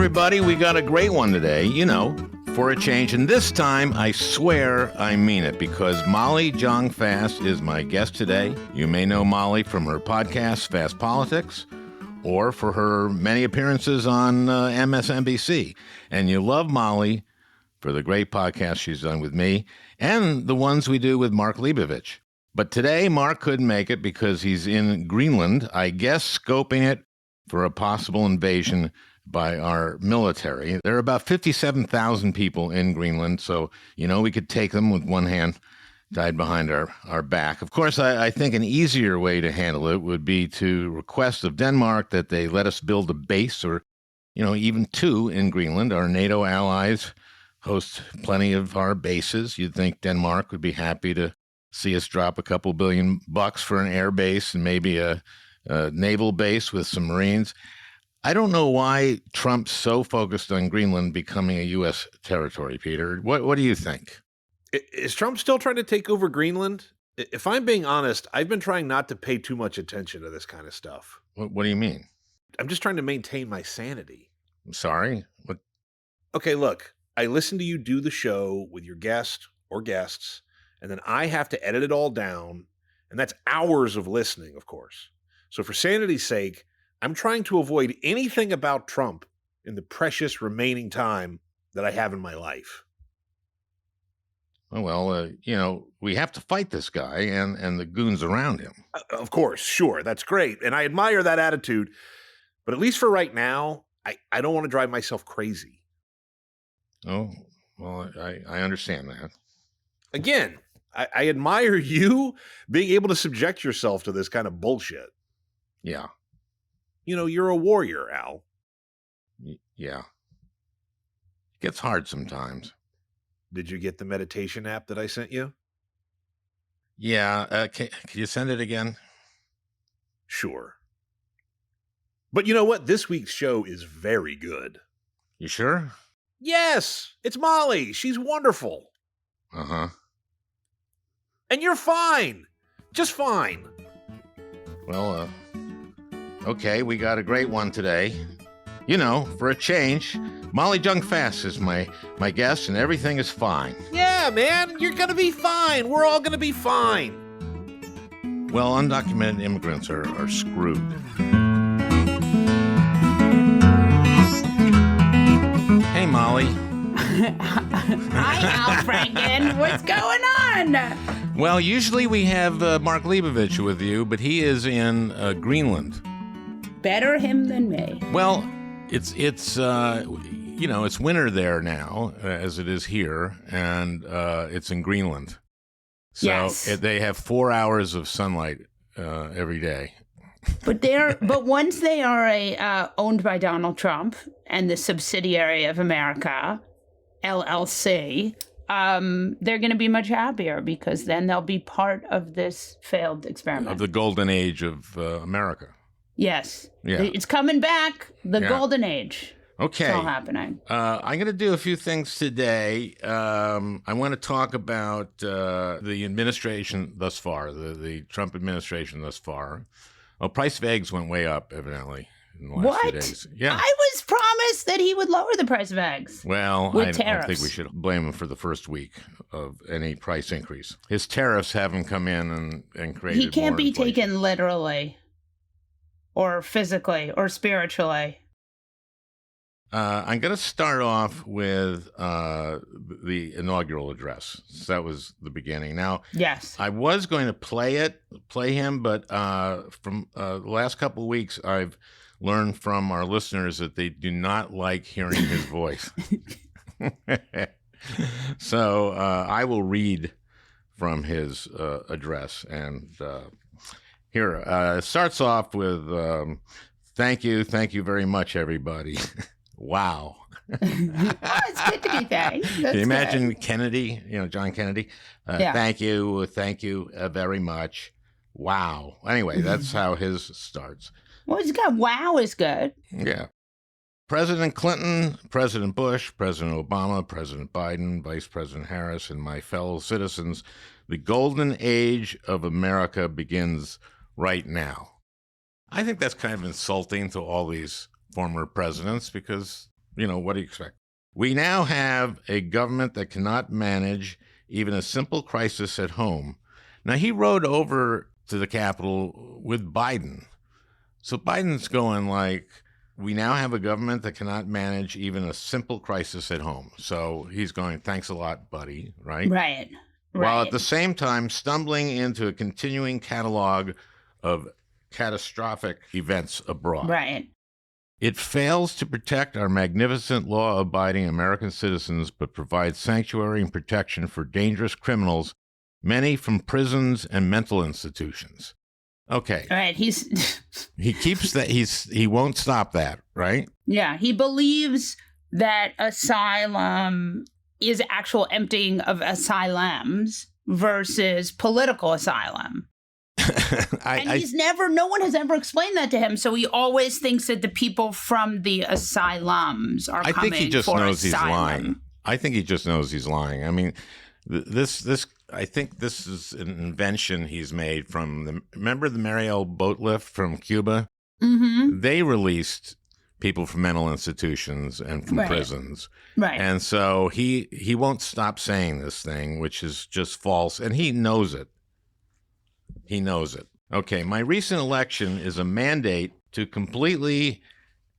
everybody. We got a great one today, for a change. And this time, I swear I mean it, because Molly Jong-Fast is my guest today. You may know Molly from her podcast, Fast Politics, or for her many appearances on MSNBC. And you love Molly for the great podcast she's done with me and the ones we do with Mark Leibovich. But today, Mark couldn't make it because he's in Greenland, I guess scoping it for a possible invasion by our military. There are about 57,000 people in Greenland, so, we could take them with one hand tied behind our back. Of course, I think an easier way to handle it would be to request of Denmark that they let us build a base or, even two in Greenland. Our NATO allies host plenty of our bases. You'd think Denmark would be happy to see us drop a couple $1 billion for an air base and maybe a naval base with some Marines. I don't know why Trump's so focused on Greenland becoming a U.S. territory, Peter. What do you think? Is Trump still trying to take over Greenland? If I'm being honest, I've been trying not to pay too much attention to this kind of stuff. What do you mean? I'm just trying to maintain my sanity. I'm sorry? What? Okay, look, I listen to you do the show with your guest or guests, and then I have to edit it all down, and that's hours of listening, of course. So for sanity's sake, I'm trying to avoid anything about Trump in the precious remaining time that I have in my life. Oh, well, we have to fight this guy and the goons around him. Of course, sure, that's great. And I admire that attitude. But at least for right now, I don't want to drive myself crazy. Oh, well, I understand that. Again, I admire you being able to subject yourself to this kind of bullshit. Yeah. You're a warrior, Al. Yeah. It gets hard sometimes. Did you get the meditation app that I sent you? Yeah. Can you send it again? Sure. But you know what? This week's show is very good. You sure? Yes. It's Molly. She's wonderful. Uh-huh. And you're fine. Just fine. Well, okay, we got a great one today. For a change, Molly Jong-Fast is my guest, and everything is fine. Yeah, man, you're going to be fine. We're all going to be fine. Well, undocumented immigrants are screwed. Hey, Molly. Hi, Al Franken. What's going on? Well, usually we have Mark Leibovich with you, but he is in Greenland. Better him than me. Well, it's winter there now, as it is here, and it's in Greenland. So yes. They have 4 hours of sunlight every day. But once they are owned by Donald Trump and the subsidiary of America, LLC, they're going to be much happier because then they'll be part of this failed experiment. Of the golden age of America. Yes. Yeah. It's coming back. The golden age. Okay. It's all happening. I'm going to do a few things today. I want to talk about the administration thus far, the Trump administration thus far. Well, price of eggs went way up, evidently, in the last few days. Yeah. I was promised that he would lower the price of eggs. Well, I tariffs. don't think we should blame him for the first week of any price increase. His tariffs haven't come in and created He can't more be inflation. taken literally or physically or spiritually. I'm going to start off with the inaugural address. So that was the beginning. Now, yes, I was going to play him, but from the last couple of weeks, I've learned from our listeners that they do not like hearing his voice. So I will read from his address. And here, it starts off with, thank you very much, everybody. Wow. It's good to be thanked. Can you imagine Kennedy, John Kennedy? Yeah. Thank you very much. Wow. Anyway, that's how his starts. Well, it's good. Wow is good. Yeah. President Clinton, President Bush, President Obama, President Biden, Vice President Harris, and my fellow citizens, the golden age of America begins right now. I think that's kind of insulting to all these former presidents because What do you expect? We now have a government that cannot manage even a simple crisis at home. Now, he rode over to the Capitol with Biden. So Biden's going like, we now have a government that cannot manage even a simple crisis at home. So he's going, thanks a lot, buddy, right? Right. While at the same time stumbling into a continuing catalog of catastrophic events abroad. Right. It fails to protect our magnificent law-abiding American citizens, but provides sanctuary and protection for dangerous criminals, many from prisons and mental institutions. Okay. All right. He keeps that. He won't stop that, right? Yeah. He believes that asylum is actual emptying of asylums versus political asylum. No one has ever explained that to him. So he always thinks that the people from the asylums are coming for asylum. I think he just knows he's lying. I think he just knows he's lying. I mean, I think this is an invention he's made from remember the Mariel boat lift from Cuba? Mm-hmm. They released people from mental institutions and from prisons. Right. And so he won't stop saying this thing, which is just false. And he knows it. He knows it. Okay, my recent election is a mandate to completely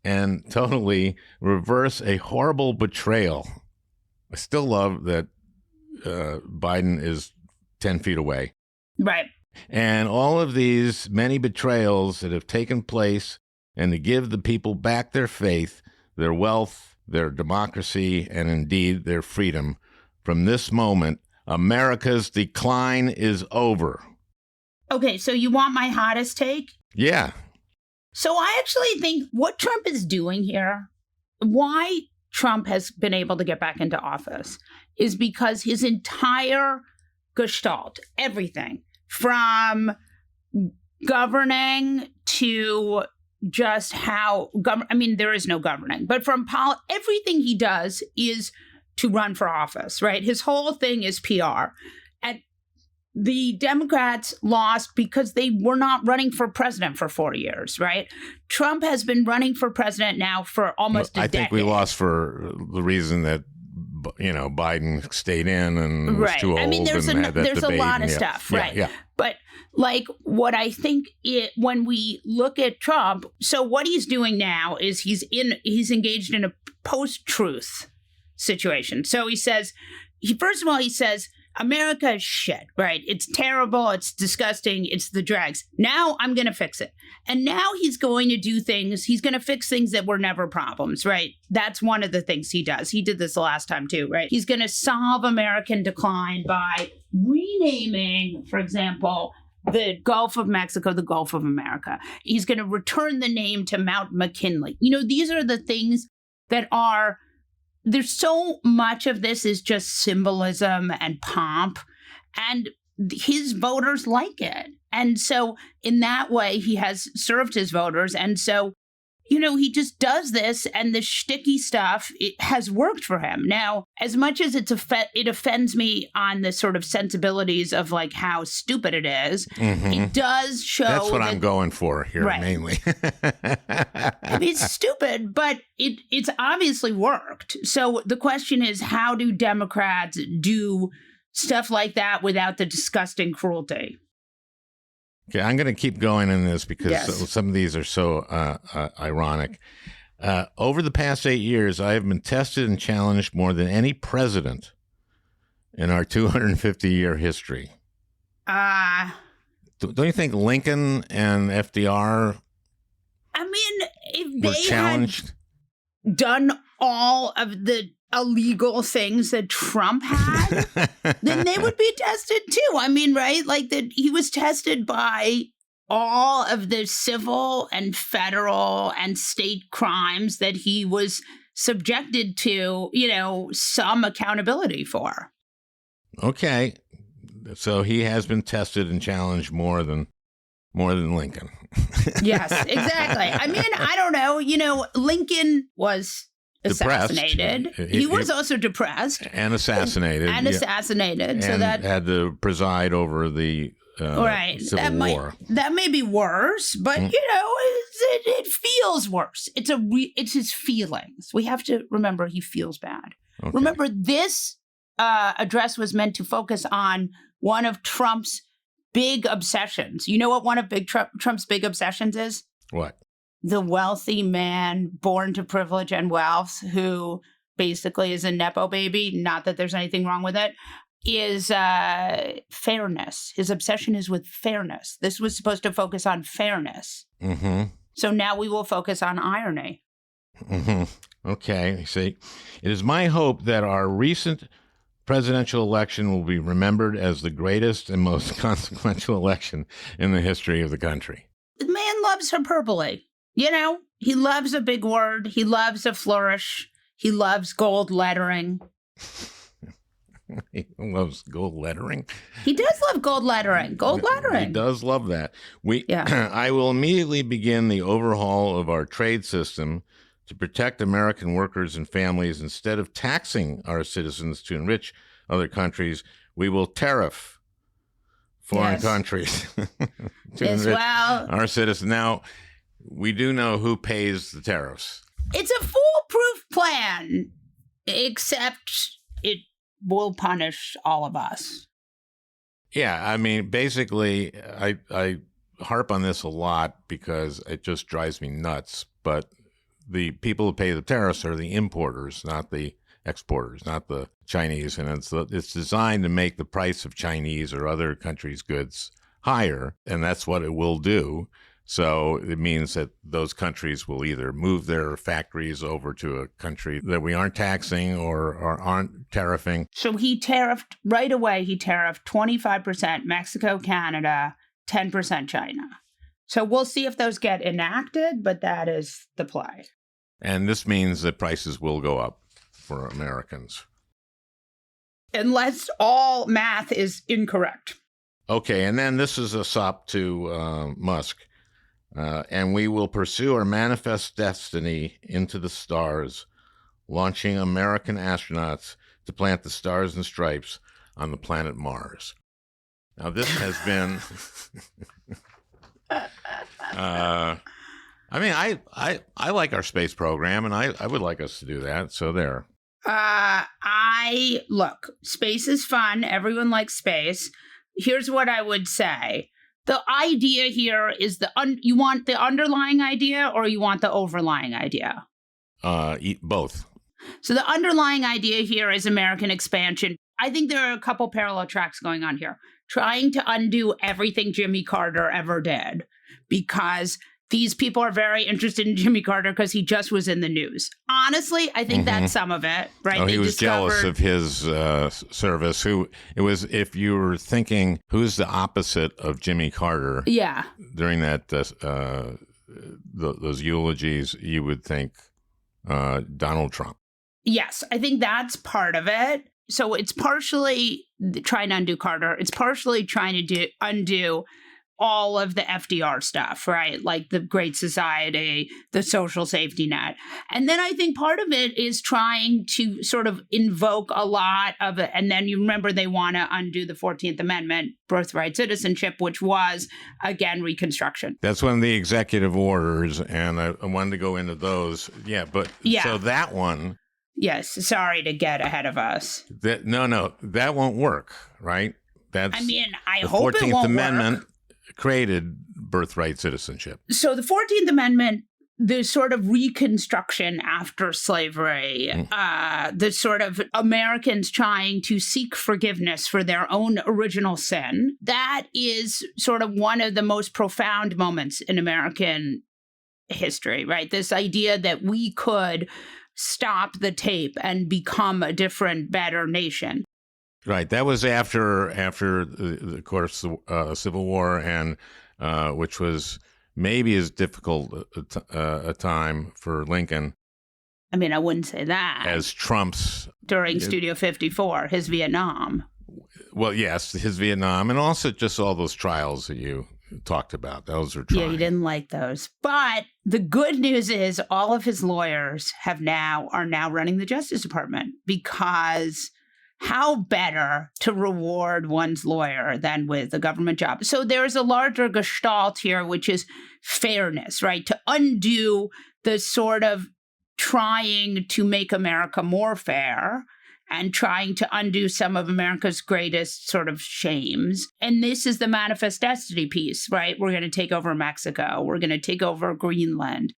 and totally reverse a horrible betrayal. I still love that Biden is 10 feet away. Right. And all of these many betrayals that have taken place, and to give the people back their faith, their wealth, their democracy, and indeed their freedom. From this moment, America's decline is over. Okay, so you want my hottest take? Yeah. So I actually think what Trump is doing here, why Trump has been able to get back into office, is because his entire gestalt, everything from governing to just how, there is no governing, but from everything he does is to run for office, right? His whole thing is PR. And the Democrats lost because they were not running for president for 4 years, right? Trump has been running for president now for almost a decade. I think we lost for the reason that, Biden stayed in and was too old. There's a lot of stuff, right? Yeah. But what I think when we look at Trump, so what he's doing now is he's engaged in a post-truth situation. So he says, first of all, he says, America is shit, right? It's terrible. It's disgusting. It's the dregs. Now I'm going to fix it. And now he's going to do things. He's going to fix things that were never problems, right? That's one of the things he does. He did this the last time too, right? He's going to solve American decline by renaming, for example, the Gulf of Mexico, the Gulf of America. He's going to return the name to Mount McKinley. These are the things that are... There's so much of this is just symbolism and pomp, and his voters like it. And so in that way, he has served his voters. And so, he just does this, and the shticky stuff, it has worked for him. Now, as much as it offends me on the sort of sensibilities of how stupid it is, it does show. That's what I'm going for here, mainly. It's stupid, but it's obviously worked. So the question is, how do Democrats do stuff like that without the disgusting cruelty? Okay, I'm going to keep going in this because some of these are so ironic. Over the past 8 years, I have been tested and challenged more than any president in our 250-year history. Don't you think Lincoln and FDR if were they challenged? Had done all of the illegal things that Trump had, then they would be tested too. Right? That he was tested by all of the civil and federal and state crimes that he was subjected to, some accountability for. Okay. So he has been tested and challenged more than Lincoln. Yes, exactly. I don't know. Lincoln was assassinated. He was also depressed and assassinated. And assassinated. So that had to preside over the Right. civil war. That may be worse, but it feels worse. It's his feelings. We have to remember he feels bad. Okay. Remember, this address was meant to focus on one of Trump's big obsessions. You know what one of Trump's big obsessions is? What? The wealthy man born to privilege and wealth who basically is a Nepo baby. Not that there's anything wrong with it. Is fairness. His obsession is with fairness. This was supposed to focus on fairness. Mm-hmm. So now we will focus on irony. Mm-hmm. Okay. See, it is my hope that our recent presidential election will be remembered as the greatest and most consequential election in the history of the country. The man loves hyperbole. He loves a big word. He loves a flourish. He loves gold lettering. He loves gold lettering. He does love gold lettering. Gold lettering. He does love that. I will immediately begin the overhaul of our trade system to protect American workers and families. Instead of taxing our citizens to enrich other countries, we will tariff foreign countries to enrich our citizens. Now, we do know who pays the tariffs. It's a foolproof plan, except it will punish all of us. Yeah, I mean, basically, I harp on this a lot because it just drives me nuts. But the people who pay the tariffs are the importers, not the exporters, not the Chinese. And it's designed to make the price of Chinese or other countries' goods higher, and that's what it will do. So it means that those countries will either move their factories over to a country that we aren't taxing or aren't tariffing. So he tariffed right away. He tariffed 25% Mexico, Canada, 10% China. So we'll see if those get enacted, but that is the play. And this means that prices will go up for Americans. Unless all math is incorrect. Okay, and then this is a sop to Musk. And we will pursue our manifest destiny into the stars, launching American astronauts to plant the stars and stripes on the planet Mars. Now, this has been... I like our space program, and I would like us to do that, so there. Look, space is fun. Everyone likes space. Here's what I would say. The idea here is you want the underlying idea or you want the overlying idea? Both. So the underlying idea here is American expansion. I think there are a couple parallel tracks going on here. Trying to undo everything Jimmy Carter ever did, because these people are very interested in Jimmy Carter because he just was in the news. Honestly, I think that's some of it, right? Oh, he was jealous of his service. If you were thinking, who's the opposite of Jimmy Carter? Yeah. During that those eulogies, you would think Donald Trump. Yes, I think that's part of it. So it's partially trying to undo Carter. It's partially trying to undo all of the FDR stuff, right? Like the Great Society, the social safety net. And then I think part of it is trying to sort of invoke a lot of it. And then you remember they want to undo the 14th Amendment, birthright citizenship, which was, again, Reconstruction. That's one of the executive orders, and I wanted to go into those. So that one... Yes, sorry to get ahead of us. No, that won't work, right? I hope it won't work. The 14th Amendment created birthright citizenship. So the 14th Amendment, the sort of Reconstruction after slavery, the sort of Americans trying to seek forgiveness for their own original sin, that is sort of one of the most profound moments in American history, right? This idea that we could stop the tape and become a different, better nation. Right. That was after of course, the Civil War, and which was maybe as difficult a time for Lincoln. I mean, I wouldn't say that. As Trump's... During Studio 54, his Vietnam. Well, yes, his Vietnam, and also just all those trials that you talked about. Those are trying. Yeah, he didn't like those. But the good news is all of his lawyers are now running the Justice Department, because how better to reward one's lawyer than with a government job? So there's a larger gestalt here, which is fairness, right? To undo the sort of trying to make America more fair and trying to undo some of America's greatest sort of shames. And this is the manifest destiny piece, right? We're going to take over Mexico. We're going to take over Greenland.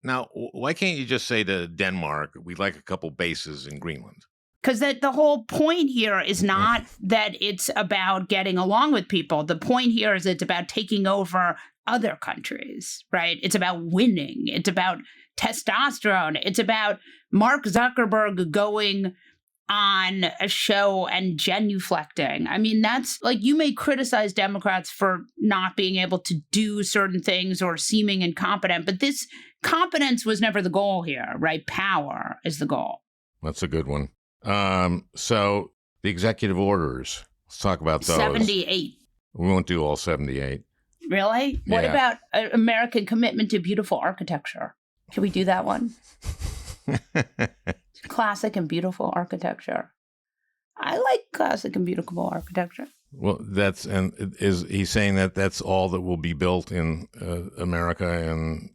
Now, why can't you just say to Denmark, we'd like a couple bases in Greenland? Because the whole point here is not that it's about getting along with people. The point here is it's about taking over other countries, right? It's about winning. It's about testosterone. It's about Mark Zuckerberg going on a show and genuflecting. I mean, that's like, you may criticize Democrats for not being able to do certain things or seeming incompetent, but this competence was never the goal here, right? Power is the goal. That's a good one. So the executive orders, let's talk about those. 78. We won't do all 78. Really? What Yeah. about American commitment to beautiful architecture? Can we do that one? Classic and beautiful architecture. I like classic and beautiful architecture. Well, is he saying that that's all that will be built in America and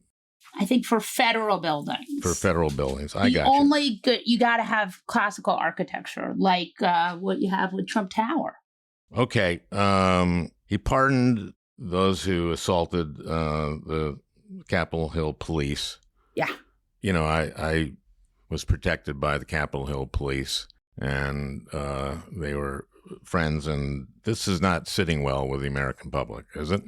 I think for federal buildings. for federal buildings? I got You got to have classical architecture, like what you have with Trump Tower. Okay. He pardoned those who assaulted the Capitol Hill police. Yeah. You know, I was protected by the Capitol Hill police, and they were friends, and this is not sitting well with the American public, is it?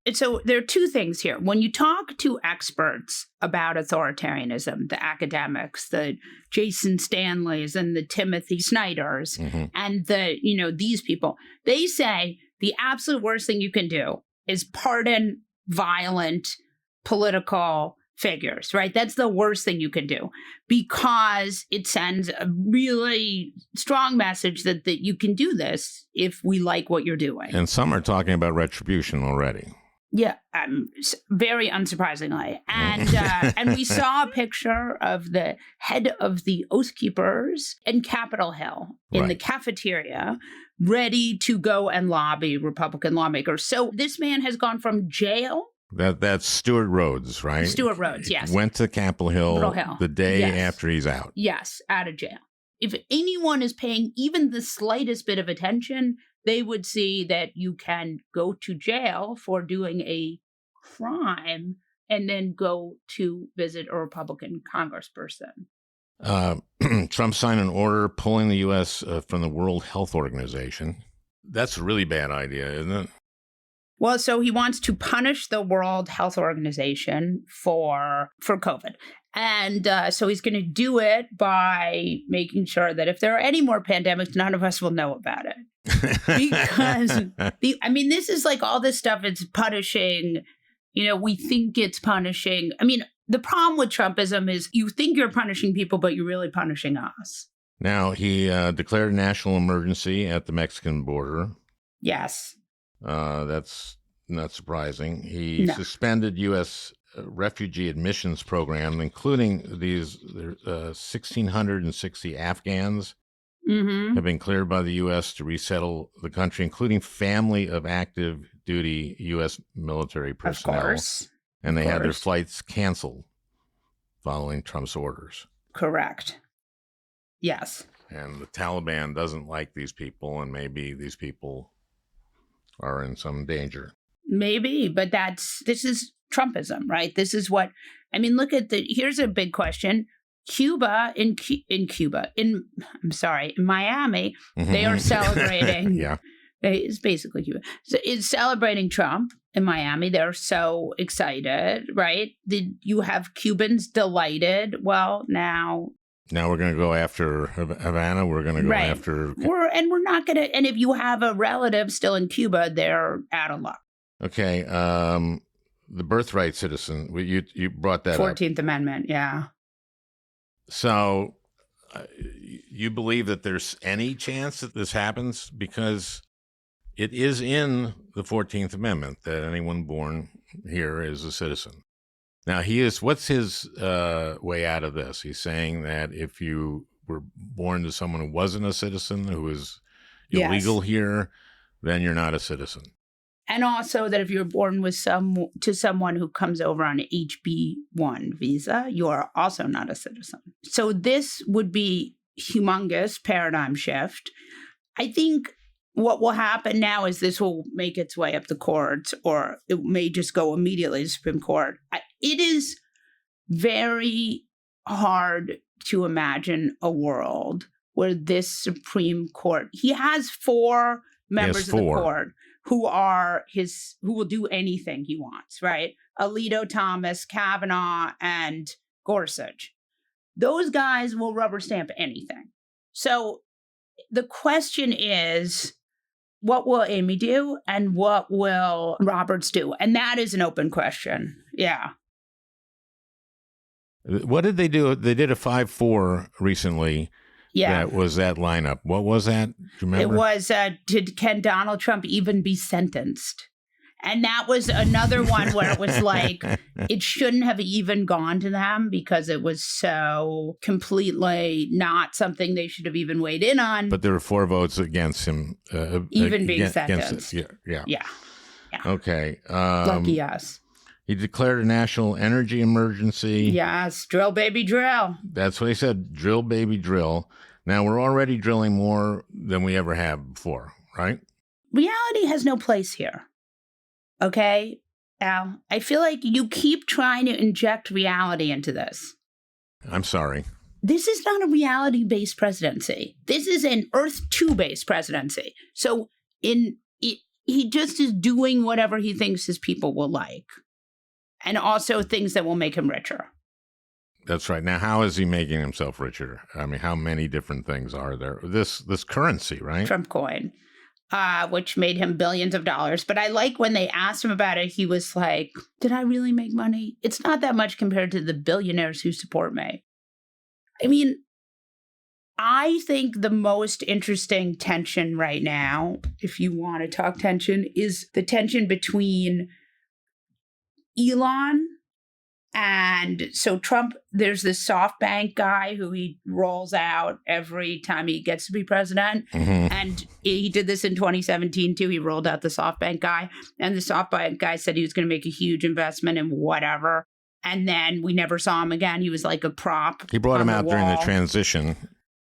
And so there are two things here. When you talk to experts about authoritarianism, the academics, the Jason Stanleys and the Timothy Snyders, and these people, they say the absolute worst thing you can do is pardon violent political figures, right? That's the worst thing you can do because it sends a really strong message that you can do this if we like what you're doing. And some are talking about retribution already. Yeah, very unsurprisingly. And we saw a picture of the head of the Oath Keepers in Capitol Hill in the cafeteria, ready to go and lobby Republican lawmakers. So this man has gone from jail. That's Stuart Rhodes, right? Stuart Rhodes, yes. Went to Capitol Hill the day after he's out. Yes, out of jail. If anyone is paying even the slightest bit of attention, they would see that you can go to jail for doing a crime and then go to visit a Republican congressperson. Trump signed an order pulling the U.S. From the World Health Organization. That's a really bad idea, isn't it? Well, so he wants to punish the World Health Organization for COVID. And so he's going to do it by making sure that if there are any more pandemics, none of us will know about it. Because, this is like all this stuff it's punishing. We think it's punishing. The problem with Trumpism is you think you're punishing people, but you're really punishing us. Now, he declared a national emergency at the Mexican border. Yes. That's not surprising. He suspended U.S. refugee admissions program, including these 1,660 Afghans have been cleared by the U.S. to resettle the country, including family of active duty U.S. military personnel. Of course. And they had their flights canceled following Trump's orders. Correct. Yes. And the Taliban doesn't like these people, and maybe these people are in some danger. Maybe, but this is Trumpism, right? This is what, look at here's a big question. In Miami, they are celebrating. Yeah. It's basically Cuba. So it's celebrating Trump in Miami. They're so excited, right? You have Cubans delighted. Well, now we're going to go after Havana. We're going to go after. We're not going to. And if you have a relative still in Cuba, they're out of luck. Okay. The birthright citizen. You brought that 14th Amendment. Yeah. So you believe that there's any chance that this happens? Because it is in the 14th Amendment that anyone born here is a citizen. Now, what's his way out of this? He's saying that if you were born to someone who wasn't a citizen, who was Yes. illegal here, then you're not a citizen. And also that if you're born with to someone who comes over on an HB1 visa, you are also not a citizen. So this would be humongous paradigm shift. I think what will happen now is this will make its way up the courts, or it may just go immediately to the Supreme Court. It is very hard to imagine a world where this Supreme Court, he has 4 members of the court who will do anything he wants, right? Alito, Thomas, Kavanaugh, and Gorsuch. Those guys will rubber stamp anything. So the question is, what will Amy do and what will Roberts do? And that is an open question. Yeah. What did they do? They did a 5-4 recently. Yeah. That was that lineup. What was that? Do you remember? It was, can Donald Trump even be sentenced? And that was another one where it was like, it shouldn't have even gone to them because it was so completely not something they should have even weighed in on. But there were 4 votes against him. Even being sentenced. Yeah. Okay. Lucky us. He declared a national energy emergency. Yes, drill, baby, drill. That's what he said, drill, baby, drill. Now, we're already drilling more than we ever have before, right? Reality has no place here. Okay, Al? I feel like you keep trying to inject reality into this. I'm sorry. This is not a reality-based presidency. This is an Earth 2-based presidency. So he just is doing whatever he thinks his people will like. And also things that will make him richer. That's right. Now, how is he making himself richer? I mean, how many different things are there? This currency, right? Trump coin, which made him billions of dollars. But I like when they asked him about it, he was like, did I really make money? It's not that much compared to the billionaires who support me. I mean, I think the most interesting tension right now, if you want to talk tension, is the tension between Elon and so Trump. There's this SoftBank guy who he rolls out every time he gets to be president. Mm-hmm. And he did this in 2017 too. He rolled out the SoftBank guy, and the SoftBank guy said he was going to make a huge investment in whatever. And then we never saw him again. He was like a prop. He brought him out during the transition.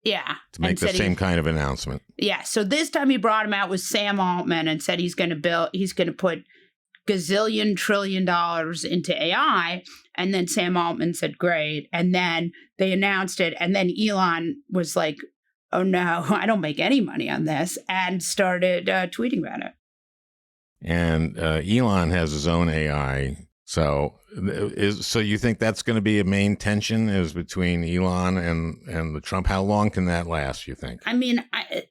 Yeah. To make the same kind of announcement. Yeah. So this time he brought him out with Sam Altman and said he's going to put gazillion trillion dollars into AI. And then Sam Altman said, great. And then they announced it. And then Elon was like, oh no, I don't make any money on this, and started tweeting about it. And Elon has his own AI. So you think that's going to be a main tension is between Elon and the Trump? How long can that last, you think? I mean,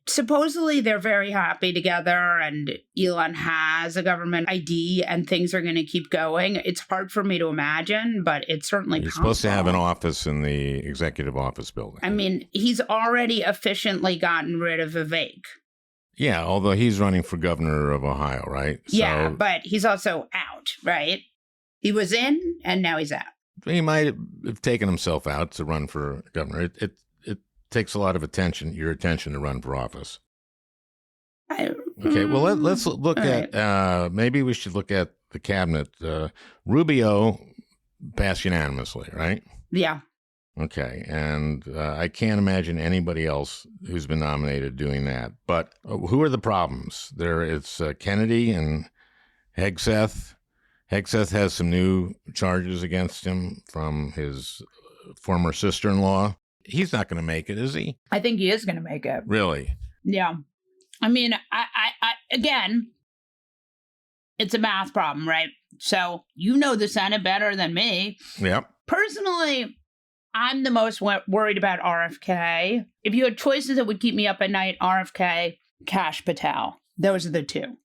supposedly they're very happy together, and Elon has a government ID and things are going to keep going. It's hard for me to imagine, but it's certainly He's possible. supposed to have an office in the executive office building. I mean, he's already efficiently gotten rid of Vivek. Yeah, although he's running for governor of Ohio, right? Yeah, but he's also out, right? He was in, and now he's out. He might have taken himself out to run for governor. It takes a lot of your attention to run for office. Okay, well, let's look at, maybe we should look at the cabinet. Rubio passed unanimously, right? Yeah. Okay, and I can't imagine anybody else who's been nominated doing that. But who are the problems? It's Kennedy and Hegseth. Hegseth has some new charges against him from his former sister-in-law. He's not going to make it, is he? I think he is going to make it. Really? Yeah. I mean, I again, it's a math problem, right? So you know the Senate better than me. Yep. Personally, I'm the most worried about RFK. If you had choices that would keep me up at night, RFK, Kash Patel. Those are the two.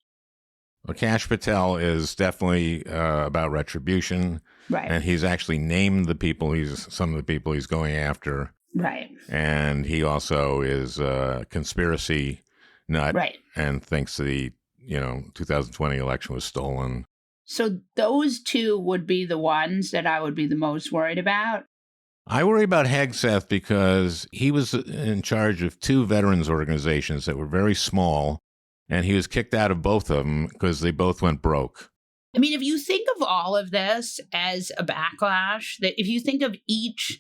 Well, Kash Patel is definitely about retribution. Right. And he's actually named some of the people he's going after. Right. And he also is a conspiracy nut. Right. And thinks the 2020 election was stolen. So those two would be the ones that I would be the most worried about. I worry about Hegseth because he was in charge of 2 veterans organizations that were very small, and he was kicked out of both of them because they both went broke. I mean, if you think of all of this as a backlash, that if you think of each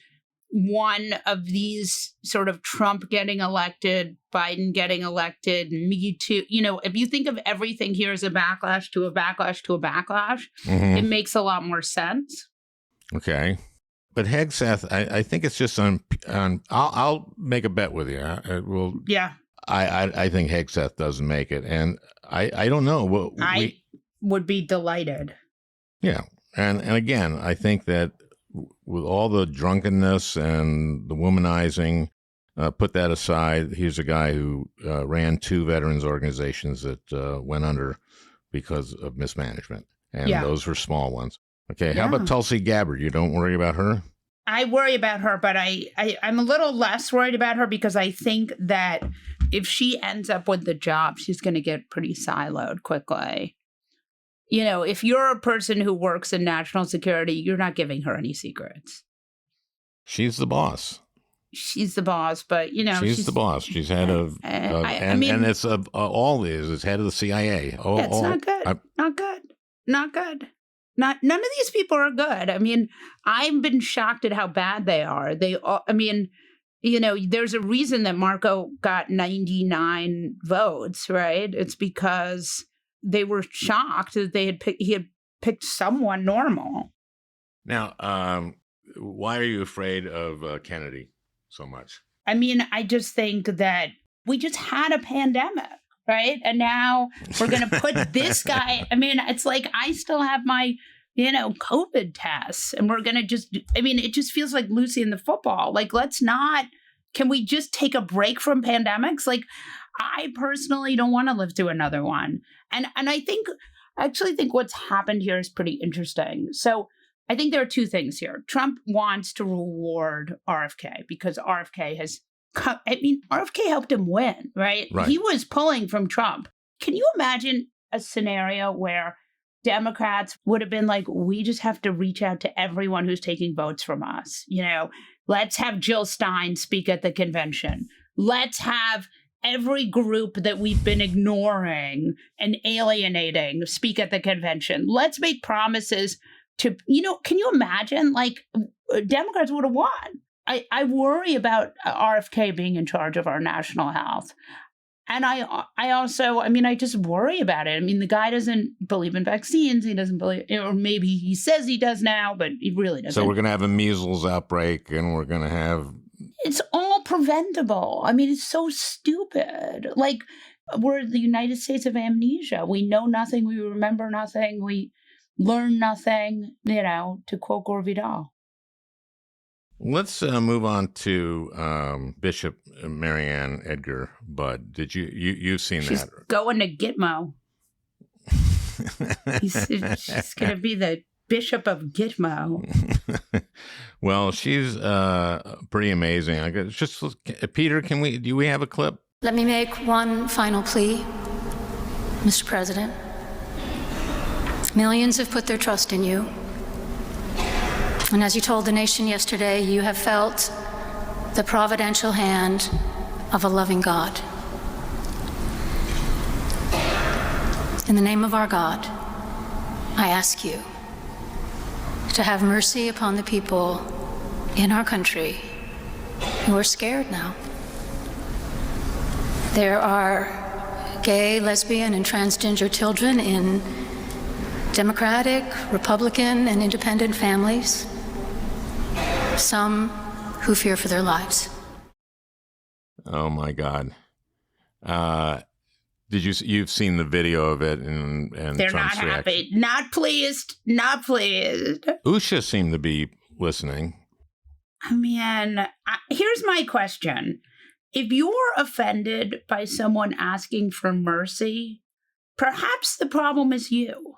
one of these sort of Trump getting elected, Biden getting elected, Me Too, if you think of everything here as a backlash to a backlash to a backlash, it makes a lot more sense. Okay. But Hegseth, I think it's just on I'll make a bet with you. Yeah. I think Hegseth doesn't make it. And I don't know. I would be delighted. Yeah. And again, I think that with all the drunkenness and the womanizing, put that aside, here's a guy who ran 2 veterans organizations that went under because of mismanagement. And those were small ones. Okay, how about Tulsi Gabbard? You don't worry about her? I worry about her, but I'm a little less worried about her because I think that if she ends up with the job, she's going to get pretty siloed quickly. If you're a person who works in national security, you're not giving her any secrets. She's the boss. She's the boss, but she's the boss. She's head of, and it's all is head of the CIA. It's not good. Not good. None of these people are good. I mean, I've been shocked at how bad they are. There's a reason that Marco got 99 votes, right? It's because they were shocked that he had picked someone normal. Now, why are you afraid of Kennedy so much? I mean, I just think that we just had a pandemic, right? And now we're going to put this guy. I mean, it's like I still have my, COVID tests, and we're going to it just feels like Lucy in the football. Like, can we just take a break from pandemics? Like, I personally don't want to live through another one. And I actually think what's happened here is pretty interesting. So I think there are 2 things here. Trump wants to reward RFK because RFK helped him win, right? He was pulling from Trump. Can you imagine a scenario where Democrats would have been like, we just have to reach out to everyone who's taking votes from us. Let's have Jill Stein speak at the convention. Let's have every group that we've been ignoring and alienating speak at the convention. Let's make promises to, can you imagine? Like, Democrats would have won. I worry about RFK being in charge of our national health. And I just worry about it. I mean, the guy doesn't believe in vaccines. He doesn't believe, or maybe he says he does now, but he really doesn't. So we're going to have a measles outbreak, and we're going to have... It's all preventable. I mean, it's so stupid. Like, we're the United States of amnesia. We know nothing. We remember nothing. We learn nothing, to quote Gore Vidal. Let's move on to Bishop Marianne Edgar Budd. Did you've seen She's that? Going to Gitmo. She's going to be the Bishop of Gitmo. Well, she's pretty amazing. I guess just Peter, do we have a clip? Let me make one final plea, Mr. President. Millions have put their trust in you. And as you told the nation yesterday, you have felt the providential hand of a loving God. In the name of our God, I ask you to have mercy upon the people in our country who are scared now. There are gay, lesbian, and transgender children in Democratic, Republican, and independent families. Some who fear for their lives. Oh my God! You've seen the video of it and they're Trump's not happy, reaction. not pleased. Usha seemed to be listening. I mean, here's my question: if you're offended by someone asking for mercy, perhaps the problem is you.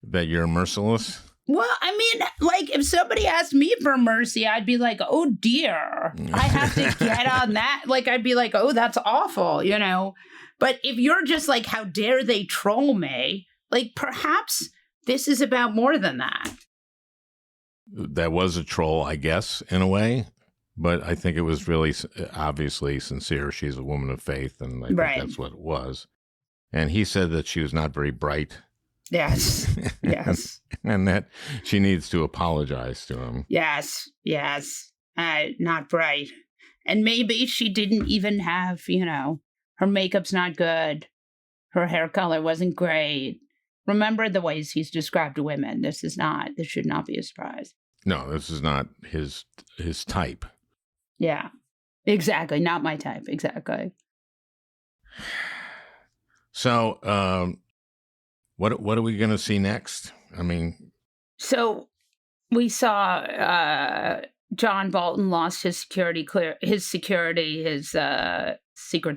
That you're merciless? Well, I mean, like, if somebody asked me for mercy, I'd be like, oh, dear, I have to get on that. Like, I'd be like, oh, that's awful, But if you're just like, how dare they troll me? Like, perhaps this is about more than that. that was a troll, I guess, in a way. But I think it was really obviously sincere. She's a woman of faith, and I think that's what it was. And he said that she was not very bright. Yes. Yes. and that she needs to apologize to him. Yes. Yes. Not bright. And maybe she didn't even have, her makeup's not good. Her hair color wasn't great. Remember the ways he's described women. This should not be a surprise. No, this is not his type. Yeah, exactly. Not my type. Exactly. So, what are we going to see next? I mean, so we saw John Bolton lost his his Secret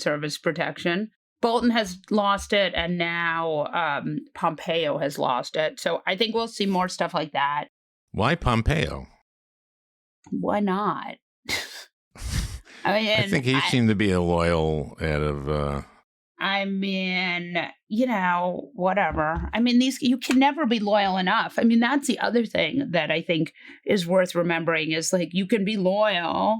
Service protection. Bolton has lost it, and now Pompeo has lost it. So I think we'll see more stuff like that. Why Pompeo? Why not? I think he seemed to be a loyal head of. Whatever. You can never be loyal enough. That's the other thing that I think is worth remembering is you can be loyal,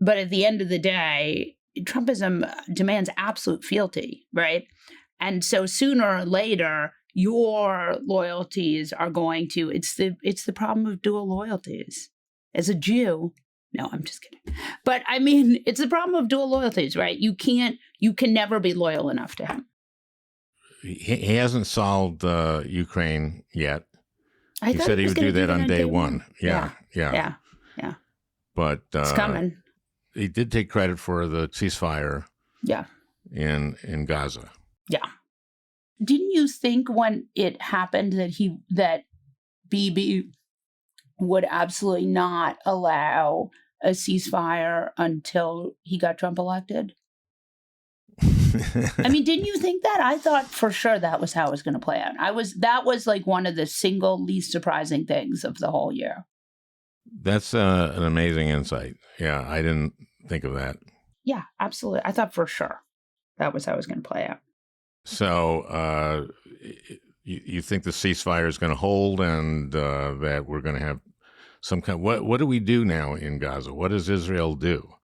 but at the end of the day, Trumpism demands absolute fealty, right? And so sooner or later, your loyalties are going to, it's the problem of dual loyalties. As a Jew, no, I'm just kidding. But it's the problem of dual loyalties, right? You can never be loyal enough to him. He hasn't solved Ukraine yet. He said he would do that on day one. Yeah. But it's coming. He did take credit for the ceasefire. Yeah. In Gaza. Yeah. Didn't you think when it happened that Bibi would absolutely not allow a ceasefire until he got Trump elected? Didn't you think that? I thought for sure that was how it was going to play out. That was one of the single least surprising things of the whole year. That's an amazing insight. Yeah, I didn't think of that. Yeah, absolutely. I thought for sure that was how it was going to play out. So you think the ceasefire is going to hold and that we're going to have some kind of, what do we do now in Gaza? What does Israel do?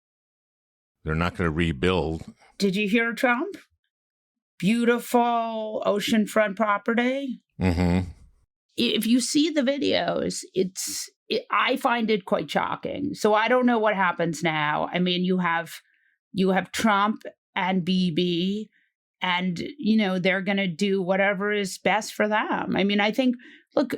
They're not going to rebuild. Did you hear Trump? Beautiful oceanfront property. Mm-hmm. If you see the videos, I find it quite shocking. So I don't know what happens now. You have Trump and Bibi, and they're going to do whatever is best for them. I think, look,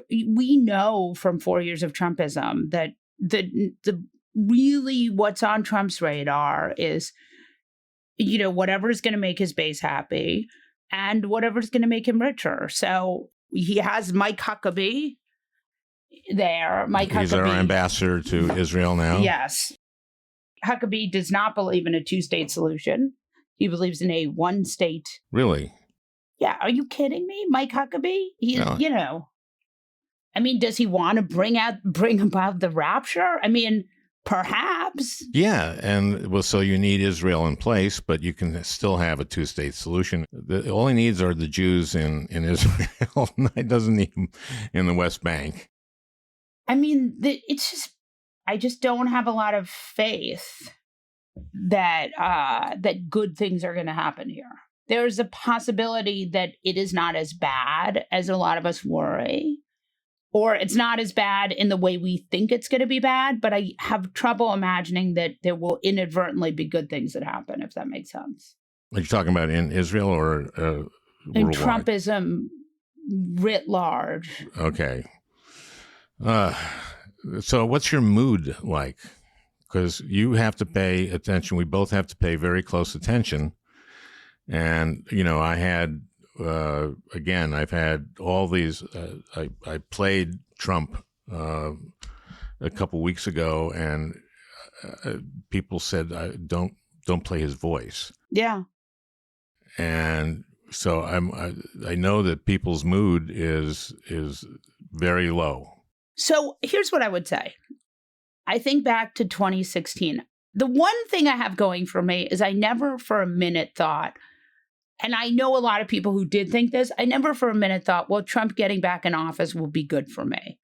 we know from 4 years of Trumpism that the really what's on Trump's radar is, whatever is going to make his base happy and whatever is going to make him richer. So he has Mike Huckabee there. He's our ambassador to Israel now. Yes. Huckabee does not believe in a two-state solution. He believes in a one-state. Really? Yeah. Are you kidding me? Mike Huckabee? Does he want to bring about the rapture? Perhaps. Yeah. And so you need Israel in place, but you can still have a two-state solution. All he needs are the Jews in Israel. He doesn't need them in the West Bank. I just don't have a lot of faith that good things are going to happen here. There's a possibility that it is not as bad as a lot of us worry, or it's not as bad in the way we think it's going to be bad, but I have trouble imagining that there will inadvertently be good things that happen, if that makes sense. Are you talking about in Israel or in Trumpism writ large? Okay. So what's your mood like? Because you have to pay attention. We both have to pay very close attention. And, I had, I've had all these, I played Trump a couple weeks ago, and people said, don't play his voice. Yeah. And so I know that people's mood is very low. So here's what I would say. I think back to 2016. The one thing I have going for me is I never for a minute thought, and I know a lot of people who did think this, I never for a minute thought, well, Trump getting back in office will be good for me.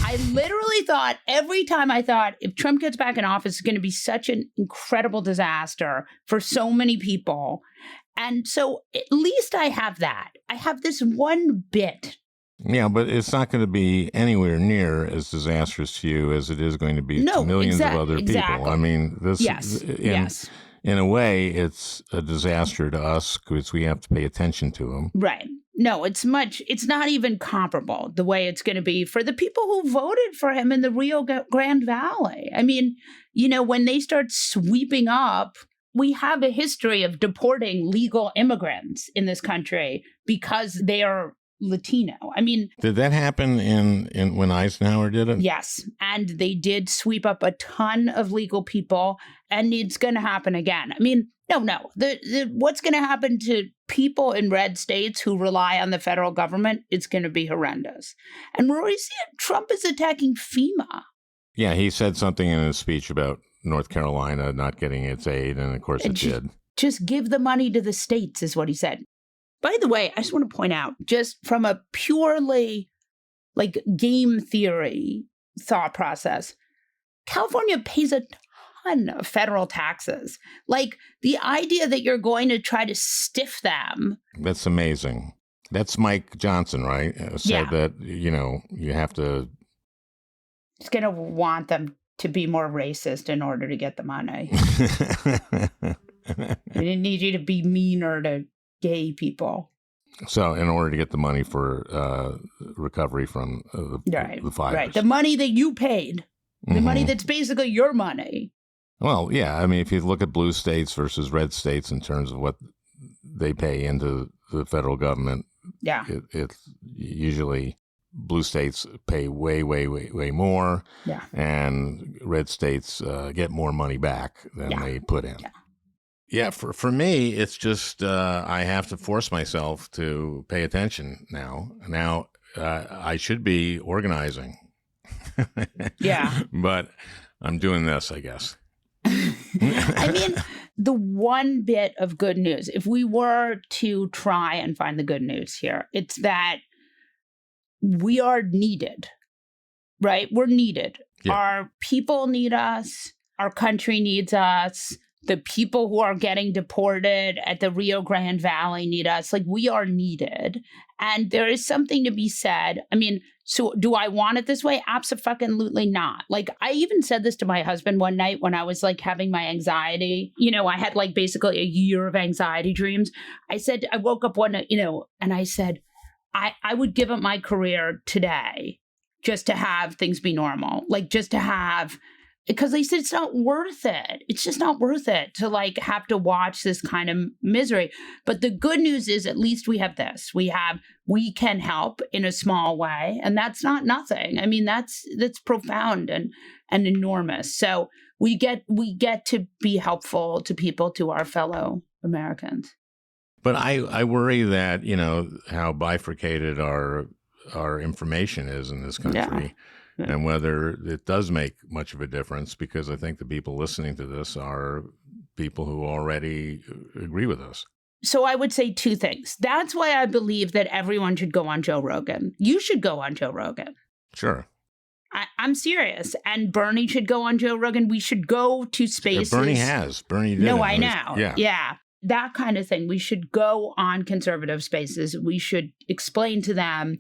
I literally thought every time I thought if Trump gets back in office, it's going to be such an incredible disaster for so many people. And so at least I have that. I have this one bit. Yeah, but it's not going to be anywhere near as disastrous to you as it is going to be to millions of other people. I mean, this in a way, it's a disaster to us because we have to pay attention to them. Right. No, it's not even comparable the way it's going to be for the people who voted for him in the Rio Grande Valley. I mean, when they start sweeping up, we have a history of deporting legal immigrants in this country because they are Latino. I mean, did that happen in when Eisenhower did it? Yes. And they did sweep up a ton of legal people, and it's going to happen again. I mean, no. What's going to happen to people in red states who rely on the federal government? It's going to be horrendous. And we're already seeing Trump is attacking FEMA. Yeah, he said something in his speech about North Carolina not getting its aid, and of course it did. Just give the money to the states is what he said. By the way, I just want to point out, just from a purely game theory thought process, California pays a ton of federal taxes. The idea that you're going to try to stiff them. That's amazing. That's Mike Johnson, right? Said that, you have to. He's going to want them to be more racist in order to get the money. They need you to be meaner to gay people. So in order to get the money for recovery from the fires. Right. The money that you paid. The money that's basically your money. Well, yeah. I mean, if you look at blue states versus red states in terms of what they pay into the federal government, it's usually blue states pay way, way, way, way more. Yeah. And red states get more money back than they put in. Yeah, for me, it's just I have to force myself to pay attention now. Now, I should be organizing. Yeah. But I'm doing this, I guess. I mean, the one bit of good news, if we were to try and find the good news here, it's that we are needed, right? We're needed. Yeah. Our people need us. Our country needs us. The people who are getting deported at the Rio Grande Valley need us. We are needed. And there is something to be said. I mean, so do I want it this way? Absolutely not. I even said this to my husband one night when I was having my anxiety. I had basically a year of anxiety dreams. I said, I woke up one night, and I said, I would give up my career today just to have things be normal. Just to have. Because they said it's not worth it. It's just not worth it to have to watch this kind of misery. But the good news is at least we have this. We can help in a small way. And that's not nothing. I mean, that's profound and enormous. So we get to be helpful to people, to our fellow Americans. But I worry that, how bifurcated our information is in this country. Yeah. And whether it does make much of a difference, because I think the people listening to this are people who already agree with us. So I would say two things. That's why I believe that everyone should go on Joe Rogan. You should go on Joe Rogan. Sure. I'm serious. And Bernie should go on Joe Rogan. We should go to spaces. Yeah, Bernie has. Bernie did. No, I know. Yeah. That kind of thing. We should go on conservative spaces. We should explain to them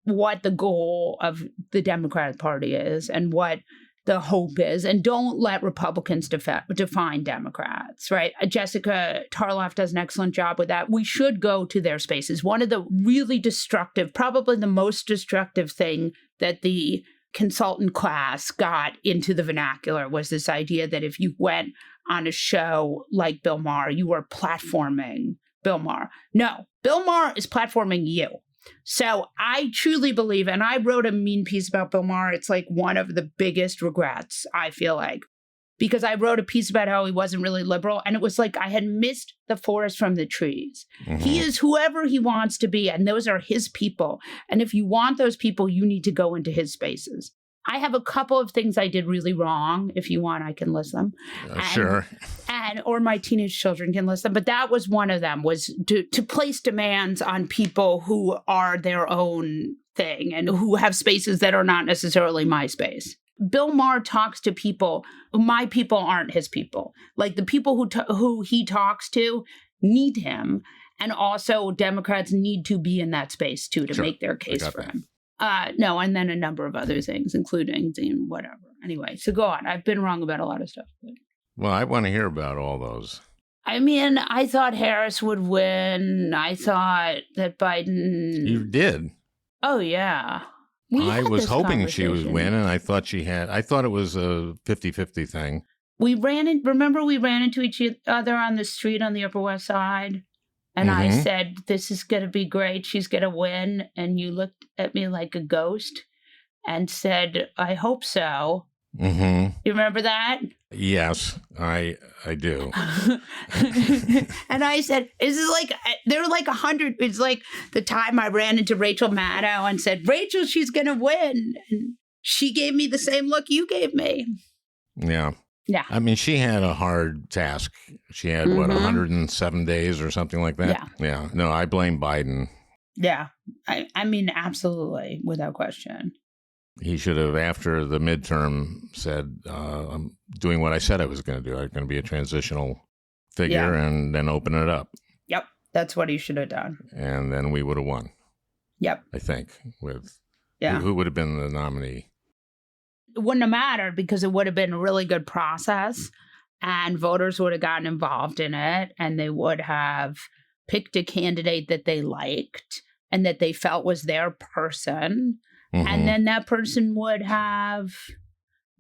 what the goal of the Democratic Party is and what the hope is, and don't let Republicans define Democrats, right? Jessica Tarloff does an excellent job with that. We should go to their spaces. One of the really destructive, probably the most destructive thing that the consultant class got into the vernacular was this idea that if you went on a show like Bill Maher, you were platforming Bill Maher. No, Bill Maher is platforming you. So I truly believe, and I wrote a mean piece about Bill Maher. It's one of the biggest regrets, I feel like, because I wrote a piece about how he wasn't really liberal. And it was I had missed the forest from the trees. Mm-hmm. He is whoever he wants to be. And those are his people. And if you want those people, you need to go into his spaces. I have a couple of things I did really wrong. If you want, I can list them. Sure. Or my teenage children can list them. But that was one of them, was to place demands on people who are their own thing and who have spaces that are not necessarily my space. Bill Maher talks to people. My people aren't his people. Like the people who he talks to need him. And also Democrats need to be in that space too to make their case for him. No, and then a number of other things, including whatever. Anyway, so go on. I've been wrong about a lot of stuff. But... Well, I want to hear about all those. I mean, I thought Harris would win. I thought that Biden... You did? Oh, yeah. I was hoping she would win, and I thought it was a 50-50 thing. Remember we ran into each other on the street on the Upper West Side? And I said, this is going to be great. She's going to win. And you looked at me like a ghost and said, I hope so. Mm-hmm. You remember that? Yes, I do. And I said, there were like 100. It's like the time I ran into Rachel Maddow and said, Rachel, she's going to win. And she gave me the same look you gave me. Yeah. Yeah. I mean, she had a hard task. She had, 107 days or something like that? Yeah. Yeah. No, I blame Biden. Yeah. I mean, absolutely, without question. He should have, after the midterm, said, I'm doing what I said I was going to do. I'm going to be a transitional figure and then open it up. Yep. That's what he should have done. And then we would have won. Yep. I think. Who would have been the nominee? It wouldn't have mattered because it would have been a really good process and voters would have gotten involved in it and they would have picked a candidate that they liked and that they felt was their person. Mm-hmm. And then that person would have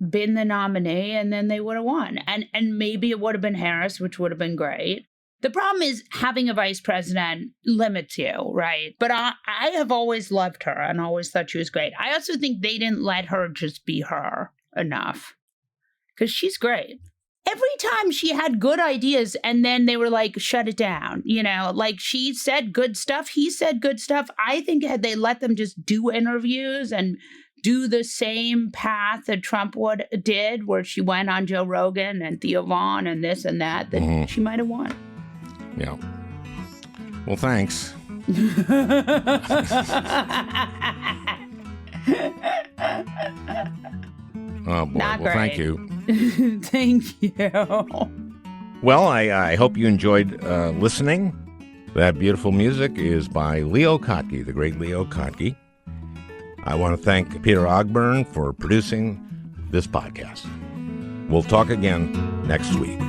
been the nominee and then they would have won. And maybe it would have been Harris, which would have been great. The problem is having a vice president limits you, right? But I have always loved her and always thought she was great. I also think they didn't let her just be her enough because she's great. Every time she had good ideas and then they were like, shut it down. Like she said good stuff. He said good stuff. I think had they let them just do interviews and do the same path that Trump did, where she went on Joe Rogan and Theo Vaughn and this and that, then she might have won. Yeah. Well, thanks. Oh, boy. Not well, great. Thank you. Thank you. Well, I hope you enjoyed listening. That beautiful music is by Leo Kottke, the great Leo Kottke. I want to thank Peter Ogburn for producing this podcast. We'll talk again next week.